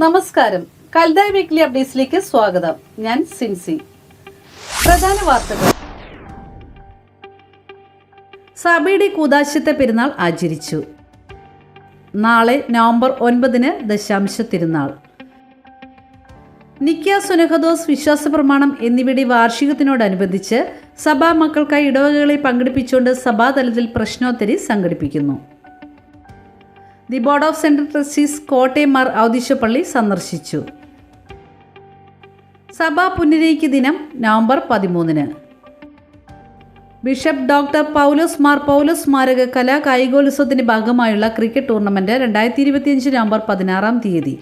നമസ്കാരം. കൽതായ് വീക്ക്ലി അപ്ഡേറ്റ്സിലേക്ക് സ്വാഗതം. ഞാൻ സിൻസി. പ്രധാന വാർത്തകൾ. സഭയുടെ കൂദാശത്തെ പെരുന്നാൾ ആചരിച്ചു. നാളെ നവംബർ 9 ദശാംശ തിരുനാൾ. നിക്യ സുനഹദോസ് വിശ്വാസ പ്രമാണം എന്നിവയുടെ വാർഷികത്തിനോടനുബന്ധിച്ച് സഭാ മക്കൾക്കായി ഇടവകകളെ പങ്കെടുപ്പിച്ചുകൊണ്ട് സഭാതലത്തിൽ പ്രശ്നോത്തരി സംഘടിപ്പിക്കുന്നു. The board of central trustees Kottayam Mar ഔദിശപ്പള്ളി സന്ദർശിച്ചു. സഭാ പുനരൈക്യ ദിനം November 13. Bishop doctor Paulose Mar Paulose സ്മാരക കലാ കായികോത്സവത്തിന്റെ ഭാഗമായുള്ള ക്രിക്കറ്റ് ടൂർണമെന്റ് 2025 നവംബർ 16.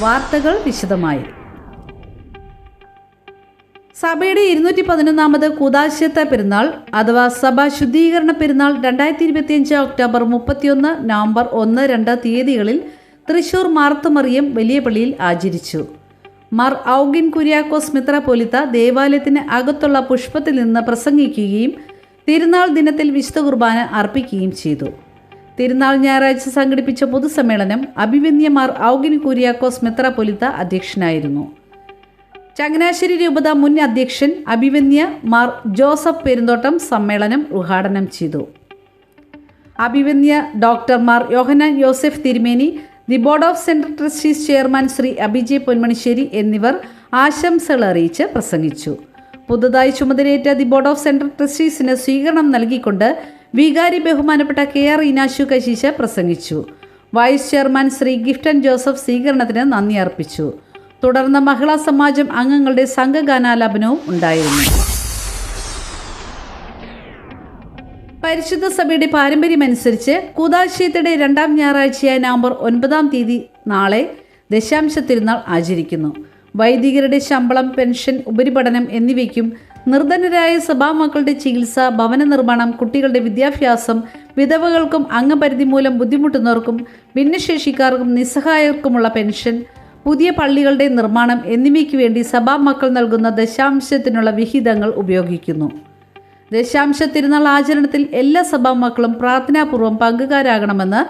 വാർത്തകൾ വിശദമായി. സഭയുടെ 211 കൂദാശത്തെ പെരുന്നാൾ അഥവാ സഭാ ശുദ്ധീകരണ പെരുന്നാൾ 2025 ഒക്ടോബർ 31, നവംബർ 1, 2 തീയതികളിൽ തൃശൂർ മാർത്തമറിയം വലിയ പള്ളിയിൽ ആചരിച്ചു. മാർ ഔഗിൻ കുര്യാക്കോസ് മെത്രാപ്പോലീത്ത ദേവാലയത്തിന് അകത്തുള്ള പുഷ്പത്തിൽ നിന്ന് പ്രസംഗിക്കുകയും തിരുനാൾ ദിനത്തിൽ വിശുദ്ധ കുർബാന അർപ്പിക്കുകയും ചെയ്തു. തിരുനാൾ ഞായറാഴ്ച സംഘടിപ്പിച്ച പൊതുസമ്മേളനം അഭിവന്യ മാർ ഔഗിൻ കുര്യാക്കോസ് മെത്രാപ്പോലീത്ത അധ്യക്ഷനായിരുന്നു. ചങ്ങനാശ്ശേരി രൂപത മുൻ അധ്യക്ഷൻ അഭിവന്യ മാർ ജോസഫ് പെരുന്തോട്ടം സമ്മേളനം ഉദ്ഘാടനം ചെയ്തു. അഭിവന്യ ഡോക്ടർ മാർ യോഹന്നാൻ യോസെഫ് തിരുമേനി, the board of central trustees chairman Shri Abhijay Ponmanisseri എന്നിവർ ആശംസകൾ അറിയിച്ച് പ്രസംഗിച്ചു. പുതുതായി ചുമതലയേറ്റ ദി ബോർഡ് ഓഫ് സെൻട്രൽ ട്രസ്റ്റീസിന് സ്വീകരണം നൽകിക്കൊണ്ട് വികാരി ബഹുമാനപ്പെട്ട KR ഇനാശു കശീശ പ്രസംഗിച്ചു. വൈസ് ചെയർമാൻ ശ്രീ ഗിഫ്റ്റൻ ജോസഫ് സ്വീകരണത്തിന് നന്ദി അർപ്പിച്ചു. തുടർന്ന് മഹിളാ സമാജം അംഗങ്ങളുടെ സംഘഗാനാലാപനവും ഉണ്ടായിരുന്നു. പരിശുദ്ധ സഭയുടെ പാരമ്പര്യമനുസരിച്ച് കൂദാശയത്തിന്റെ 2ാം ഞായറാഴ്ചയായ നവംബർ 9 നാളെ ദശാംശ തിരുനാൾ ആചരിക്കുന്നു. വൈദികരുടെ ശമ്പളം, പെൻഷൻ, ഉപരിപഠനം എന്നിവയ്ക്കും നിർധനരായ സഭാമക്കളുടെ ചികിത്സ, ഭവന നിർമ്മാണം, കുട്ടികളുടെ വിദ്യാഭ്യാസം, വിധവകൾക്കും അംഗപരിധി മൂലം ബുദ്ധിമുട്ടുന്നവർക്കും ഭിന്നശേഷിക്കാർക്കും നിസ്സഹായർക്കുമുള്ള പെൻഷൻ, പുതിയ പള്ളികളുടെ നിർമ്മാണം എന്നിവയ്ക്ക് വേണ്ടി സഭാമക്കൾ നൽകുന്ന ദശാംശത്തിനുള്ള വിഹിതങ്ങൾ ഉപയോഗിക്കുന്നു. ദശാംശ തിരുനാൾ ആചരണത്തിൽ എല്ലാ സഭാമക്കളും പ്രാർത്ഥനാപൂർവ്വം പങ്കുകാരാകണമെന്ന്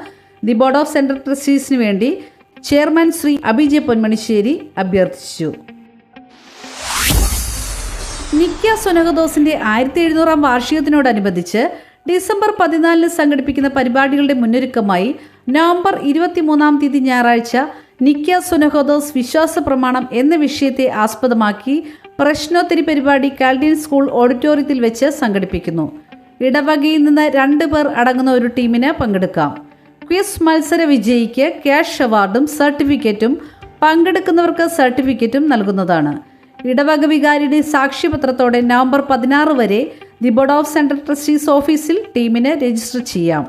ദി ബോർഡ് ഓഫ് സെൻട്രൽ ട്രസ്റ്റീസിന് വേണ്ടി ചെയർമാൻ ശ്രീ അഭിജയ് പൊന്മണിശ്ശേരി അഭ്യർത്ഥിച്ചു. നിക്യ സുനഹദോസിന്റെ 1700 വാർഷികത്തിനോടനുബന്ധിച്ച് ഡിസംബർ 14 സംഘടിപ്പിക്കുന്ന പരിപാടികളുടെ മുന്നൊരുക്കമായി നവംബർ 23 ഞായറാഴ്ച നിക്യ സുനഹദോസ് വിശ്വാസ പ്രമാണം എന്ന വിഷയത്തെ ആസ്പദമാക്കി പ്രശ്നോത്തരി പരിപാടി കാൽഡിൻ സ്കൂൾ ഓഡിറ്റോറിയത്തിൽ വെച്ച് സംഘടിപ്പിക്കുന്നു. ഇടവകയിൽ നിന്ന് 2 പേർ അടങ്ങുന്ന ഒരു ടീമിന് പങ്കെടുക്കാം. ക്വിസ് മത്സര വിജയിക്ക് ക്യാഷ് അവാർഡും സർട്ടിഫിക്കറ്റും പങ്കെടുക്കുന്നവർക്ക് സർട്ടിഫിക്കറ്റും നൽകുന്നതാണ്. ഇടവക വികാരിയുടെ സാക്ഷ്യപത്രത്തോടെ നവംബർ 16 വരെ the board of central trustees ഓഫീസിൽ ടീമിന് രജിസ്റ്റർ ചെയ്യാം.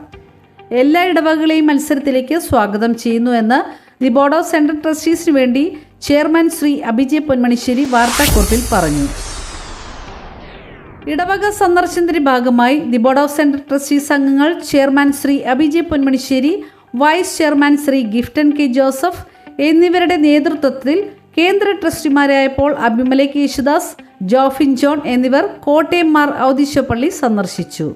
എല്ലാ ഇടവകകളെയും മത്സരത്തിലേക്ക് സ്വാഗതം ചെയ്യുന്നു എന്ന് ദി ബോർഡ് ഓഫ് സെൻട്രൽ ട്രസ്റ്റീസിന് വേണ്ടി ചെയർമാൻ ശ്രീ അഭിജയ് പൊന്മണിശ്ശേരി വാർത്താക്കുറിപ്പിൽ പറഞ്ഞു. ഇടവക സന്ദർശനത്തിന്റെ ഭാഗമായി the board of central trustees അംഗങ്ങൾ chairman Shri Abhijay Ponmanisseri, vice chairman Shri Gifton K. Joseph എന്നിവരുടെ നേതൃത്വത്തിൽ കേന്ദ്ര ട്രസ്റ്റിമാരായ പോൾ അഭിമലേക്ക് യേശുദാസ്, ജോഫിൻ ജോൺ എന്നിവർ കോട്ടയം മാർ ഔദിശപ്പള്ളി സന്ദർശിച്ചു.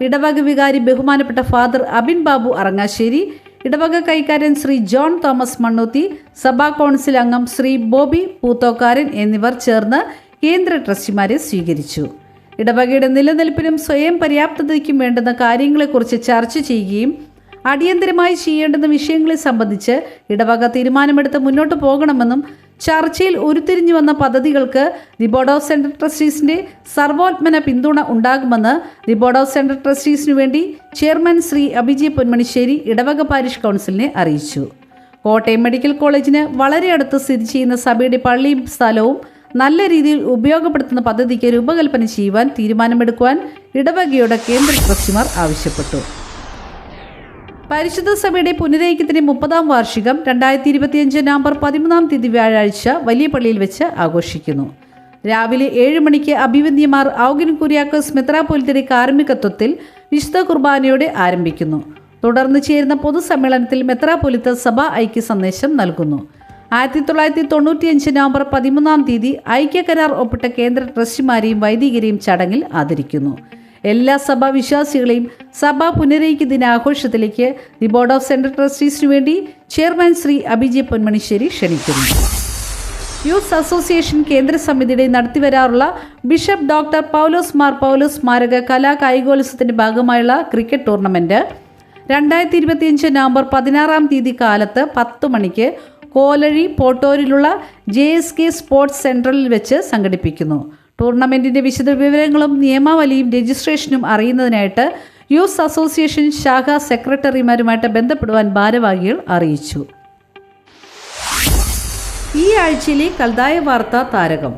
ഇടവക വികാരി ബഹുമാനപ്പെട്ട ഫാദർ അബിൻ ബാബു അറങ്ങാശ്ശേരി, ഇടവക കൈക്കാരൻ ശ്രീ ജോൺ തോമസ് മണ്ണൂത്തി, സഭാ കൗൺസിൽ അംഗം ശ്രീ ബോബി പൂത്തോക്കാരൻ എന്നിവർ ചേർന്ന് കേന്ദ്ര ട്രസ്റ്റിമാരെ സ്വീകരിച്ചു. ഇടവകയുടെ നിലനിൽപ്പിനും സ്വയം പര്യാപ്തതയ്ക്കും വേണ്ടുന്ന കാര്യങ്ങളെക്കുറിച്ച് ചർച്ച ചെയ്യുകയും അടിയന്തരമായി ചെയ്യേണ്ടുന്ന വിഷയങ്ങളെ സംബന്ധിച്ച് ഇടവക തീരുമാനമെടുത്ത് മുന്നോട്ട് പോകണമെന്നും ചർച്ചയിൽ ഉരുത്തിരിഞ്ഞു വന്ന പദ്ധതികൾക്ക് ദി ബോർഡ് ഓഫ് സെൻട്രൽ ട്രസ്റ്റീസിന്റെ സർവോത്മന പിന്തുണ ഉണ്ടാകുമെന്ന് ദി ബോർഡ് ഓഫ് സെൻട്രൽ ട്രസ്റ്റീസിനു വേണ്ടി ചെയർമാൻ ശ്രീ അഭിജയ് പൊന്മണിശ്ശേരി ഇടവക പാരിഷ് കൗൺസിലിനെ അറിയിച്ചു. കോട്ടയം മെഡിക്കൽ കോളേജിന് വളരെ അടുത്ത് സ്ഥിതി ചെയ്യുന്ന സഭയുടെ പള്ളിയും സ്ഥലവും നല്ല രീതിയിൽ ഉപയോഗപ്പെടുത്തുന്ന പദ്ധതിക്ക് രൂപകൽപ്പന ചെയ്യുവാൻ തീരുമാനമെടുക്കുവാൻ ഇടവകയുടെ കേന്ദ്ര ട്രസ്റ്റിമാർ ആവശ്യപ്പെട്ടു. പരിശുദ്ധ സഭയുടെ പുനരൈക്യത്തിന്റെ 30ാം വാർഷികം 2025 നവംബർ 13 വ്യാഴാഴ്ച വലിയ പള്ളിയിൽ വെച്ച് ആഘോഷിക്കുന്നു. രാവിലെ 7 മണിക്ക് അഭിവന്യമാർ ഔഗിൻ കുര്യാക്കോസ് മെത്രാപ്പോലീത്തയുടെ കാർമ്മികത്വത്തിൽ വിശുദ്ധ കുർബാനയോടെ ആരംഭിക്കുന്നു. തുടർന്ന് ചേരുന്ന പൊതുസമ്മേളനത്തിൽ മെത്രാപ്പോലീത്ത സഭാ ഐക്യ സന്ദേശം നൽകുന്നു. 1995 നവംബർ 13 ഐക്യകരാർ ഒപ്പിട്ട കേന്ദ്ര ട്രസ്റ്റിമാരെയും വൈദികരെയും ചടങ്ങിൽ ആദരിക്കുന്നു. എല്ലാ സഭാ വിശ്വാസികളെയും സഭാ പുനരൈക്യ ദിനാഘോഷത്തിലേക്ക് ദി ബോർഡ് ഓഫ് സെൻട്രൽ ട്രസ്റ്റീസിനു വേണ്ടി ചെയർമാൻ ശ്രീ അഭിജയ് പൊന്മണിശ്ശേരി ക്ഷണിക്കുന്നു. യൂത്ത് അസോസിയേഷൻ കേന്ദ്ര സമിതിയുടെ നടത്തിവരാറുള്ള ബിഷപ്പ് ഡോക്ടർ പൗലോസ് മാർ പൗലോസ് സ്മാരക കലാ കായികോത്സവത്തിന്റെ ഭാഗമായുള്ള ക്രിക്കറ്റ് ടൂർണമെന്റ് 2025 നവംബർ 16 കാലത്ത് 10 മണിക്ക് കോലഴി പോട്ടൂരിലുള്ള JSK സ്പോർട്സ് സെൻട്രലിൽ വെച്ച് സംഘടിപ്പിക്കുന്നു. ടൂർണമെന്റിന്റെ വിശദ വിവരങ്ങളും നിയമാവലിയും രജിസ്ട്രേഷനും അറിയുന്നതിനായിട്ട് യൂത്ത് അസോസിയേഷൻ ശാഖാ സെക്രട്ടറിമാരുമായിട്ട് ബന്ധപ്പെടുവാൻ ഭാരവാഹികൾ അറിയിച്ചു. ഈ ആഴ്ചയിലെ കൽതായ വാർത്താ താരകം.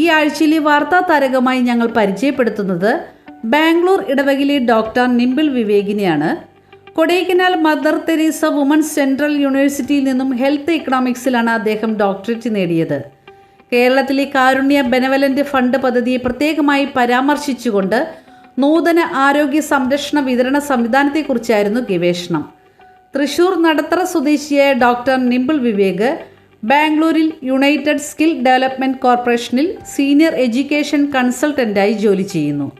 ഈ ആഴ്ചയിലെ വാർത്താ താരകമായി ഞങ്ങൾ പരിചയപ്പെടുത്തുന്നത് ബാംഗ്ലൂർ ഇടവകയിലെ ഡോക്ടർ നിംബിൾ വിവേകിനെയാണ്. Kodaikanal Mother Teresa women's central യൂണിവേഴ്സിറ്റിയിൽ നിന്നും ഹെൽത്ത് എക്കണോമിക്സിലാണ് അദ്ദേഹം ഡോക്ടറേറ്റ് നേടിയത്. കേരളത്തിലെ കാരുണ്യ ബെനവലന്റ് ഫണ്ട് പദ്ധതിയെ പ്രത്യേകമായി പരാമർശിച്ചുകൊണ്ട് നൂതന ആരോഗ്യ സംരക്ഷണ വിതരണ സംവിധാനത്തെക്കുറിച്ചായിരുന്നു ഗവേഷണം. തൃശൂർ നടത്തറ സ്വദേശിയായ ഡോക്ടർ നിംബിൾ വിവേക് ബാംഗ്ലൂരിൽ യുണൈറ്റഡ് സ്കിൽ ഡെവലപ്മെൻറ്റ് കോർപ്പറേഷനിൽ സീനിയർ എഡ്യൂക്കേഷൻ കൺസൾട്ടൻ്റായി ജോലി ചെയ്യുന്നു.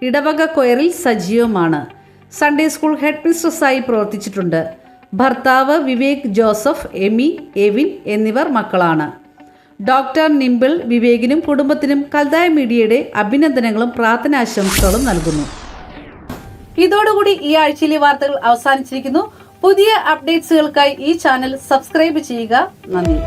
ഇടവക കൊയറിൽ സജീവമാണ്. സൺഡേ സ്കൂൾ ഹെഡ് മിസ്ട്രസ്സായി പ്രവർത്തിച്ചിട്ടുണ്ട്. ഭർത്താവ് വിവേക് ജോസഫ്, എമി, എവിൻ എന്നിവർ മക്കളാണ്. ഡോക്ടർ നിംബിൾ വിവേകിനും കുടുംബത്തിനും കൽതായ മീഡിയയുടെ അഭിനന്ദനങ്ങളും പ്രാർത്ഥനാശംസകളും നൽകുന്നു. ഇതോടുകൂടി ഈ ആഴ്ചയിലെ വാർത്തകൾ അവസാനിച്ചിരിക്കുന്നു. പുതിയ അപ്ഡേറ്റ്സുകൾക്കായി ഈ ചാനൽ സബ്സ്ക്രൈബ് ചെയ്യുക. നന്ദി.